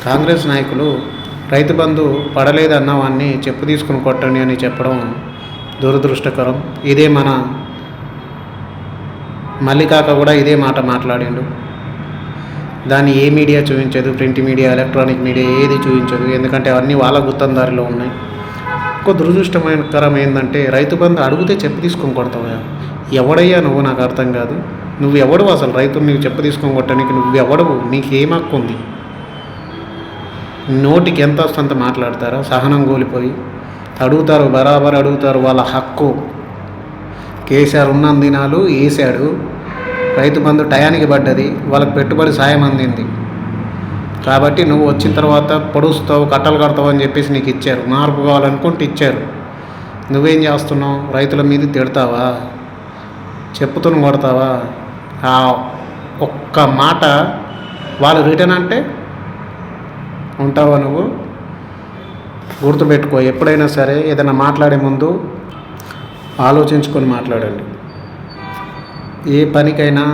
కాంగ్రెస్ నాయకులు రైతు బంధు పడలేదన్న వాడిని చెప్పు తీసుకుని కొట్టండి అని చెప్పడం దురదృష్టకరం. ఇదే మన మల్లికాక కూడా ఇదే మాట మాట్లాడిండు. దాన్ని ఏ మీడియా చూపించదు, ప్రింట్ మీడియా, ఎలక్ట్రానిక్ మీడియా ఏది చూపించదు. ఎందుకంటే అవన్నీ వాళ్ళ గుత్తందారిలో ఉన్నాయి. ఇంకో దురదృష్టకరం ఏంటంటే రైతు బంధు అడిగితే చెప్పు తీసుకొని కొడతావా? ఎవడయ్యా నువ్వు? నాకు అర్థం కాదు. నువ్వు ఎవడు అసలు? రైతులు నీకు చెప్పు తీసుకొని కొట్టడానికి నువ్వు ఎవడవు? నీకు ఏం హక్కు ఉంది? నోటికి ఎంత వస్తుంత మాట్లాడతారా? సహనం కోల్పోయి అడుగుతారు, బరాబర్ అడుగుతారు, వాళ్ళ హక్కు. కేసీఆర్ ఉన్న దినాలు వేసాడు, రైతు బంధు టయానికి పడ్డది, వాళ్ళకి పెట్టుబడి సాయం అందింది. కాబట్టి నువ్వు వచ్చిన తర్వాత పొడుస్తావు, కట్టలు కడతావు అని చెప్పేసి నీకు ఇచ్చారు. మార్పు కావాలనుకుంటే ఇచ్చారు. నువ్వేం చేస్తున్నావు? రైతుల మీద తిడతావా? చెప్పుతుని కొడతావా? ఆ ఒక్క మాట వాళ్ళు రిటర్న్ అంటే ఉంటావా నువ్వు? గుర్తుపెట్టుకో, ఎప్పుడైనా సరే ఏదైనా మాట్లాడే ముందు ఆలోచించుకొని మాట్లాడండి. ఏ పనికైనా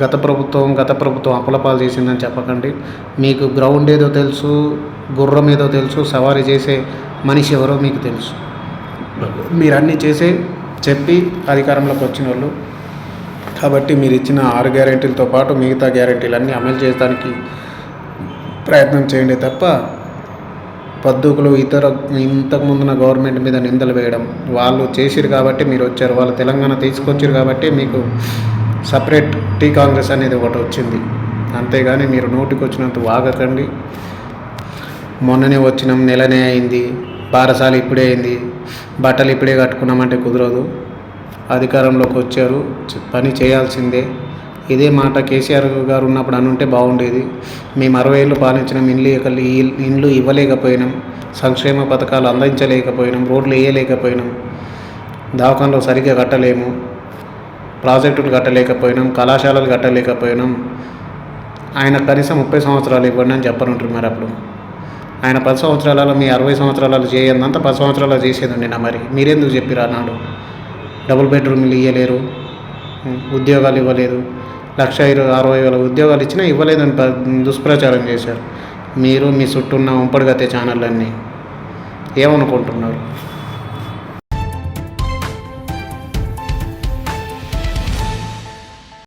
గత ప్రభుత్వం అప్పులపాలు చేసిందని చెప్పకండి. మీకు గ్రౌండ్ ఏదో తెలుసు, గుర్రం ఏదో తెలుసు, సవారీ చేసే మనిషి ఎవరో మీకు తెలుసు. మీరు అన్నీ చెప్పి అధికారంలోకి వచ్చిన వాళ్ళు. కాబట్టి మీరు ఇచ్చిన 6 గ్యారెంటీలతో పాటు మిగతా గ్యారెంటీలన్నీ అమలు చేయడానికి ప్రయత్నం చేయండి తప్ప పద్దుకులు ఇంతకుముందున్న గవర్నమెంట్ మీద నిందలు వేయడం. వాళ్ళు చేసిరు కాబట్టి మీరు వచ్చారు, వాళ్ళు తెలంగాణ తీసుకొచ్చారు కాబట్టి మీకు సపరేట్ టీ కాంగ్రెస్ అనేది ఒకటి వచ్చింది. అంతేగాని మీరు నోటికి వచ్చినంత వాగకండి. మొన్ననే వచ్చినాం, నెలనే అయింది, బారసాలు ఇప్పుడే అయింది, బట్టలు ఇప్పుడే కట్టుకున్నామంటే కుదరదు. అధికారంలోకి వచ్చారు, పని చేయాల్సిందే. ఇదే మాట కేసీఆర్ గారు ఉన్నప్పుడు అనుంటే బాగుండేది. మేము 60 ఏళ్ళు పాలించిన ఇండ్లు ఇవ్వలేకపోయినాం, సంక్షేమ పథకాలు అందించలేకపోయినాం, రోడ్లు వేయలేకపోయినాం, దవాఖానలో సరిగ్గా కట్టలేము, ప్రాజెక్టులు కట్టలేకపోయినాం, కళాశాలలు కట్టలేకపోయినాం. ఆయన కనీసం 30 సంవత్సరాలు ఇవ్వండి అని చెప్పనుంటారు. మరి అప్పుడు ఆయన 10 సంవత్సరాలలో మీ 60 సంవత్సరాలు చేయందంతా 10 సంవత్సరాలు చేసేది ఉండే. మరి మీరెందుకు చెప్పిరా? నాడు డబుల్ బెడ్రూమ్లు ఇవ్వలేరు, ఉద్యోగాలు ఇవ్వలేదు, 1,60,000 ఉద్యోగాలు ఇచ్చినా ఇవ్వలేదని దుష్ప్రచారం చేశారు. మీరు మీ చుట్టూ ఉన్న ఉంపడిగతే ఛానళ్ళన్నీ ఏమనుకుంటున్నారు?